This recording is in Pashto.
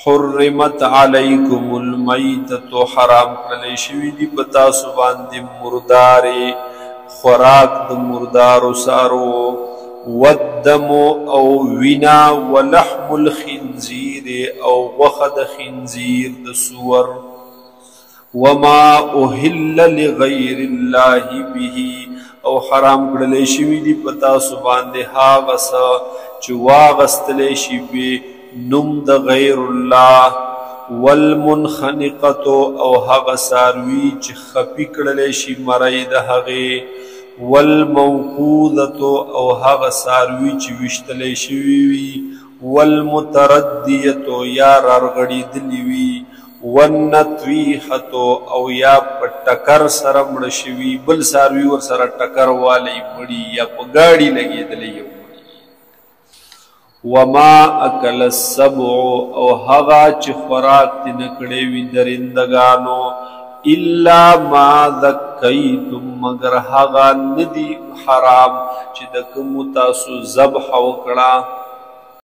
حرمت علیکم المیتۃ حرام کړل شوی دی پتا سو باندې مرداري خوراک د مردارو سارو والدم او وینا ولحم الخنزیر او غوښه د خنزیر د سور وما اهل لغیر الله به او حرام کړل شوی دی پتا سو باندې هغه څه چې واغستل شي به نم د غیر الله والمنخنقه او هغه ساروی چې خپي کړل شي مړی د هغه والموقوذه او هغه ساروی چې وشتل شي وي والمترديه یا رغړی دلی وي والنطویحه او یا په ټکر سره مړ شوی بل ساروی ور سره ټکر والی مړی یا په گاډي لګیدلی وما اکل السبع او هغه چې خوراک تی نکړې وي درندگانو الا ما ذکیتم مگر هغه ندی حرام چې د کوم تاسو ذبح وکړه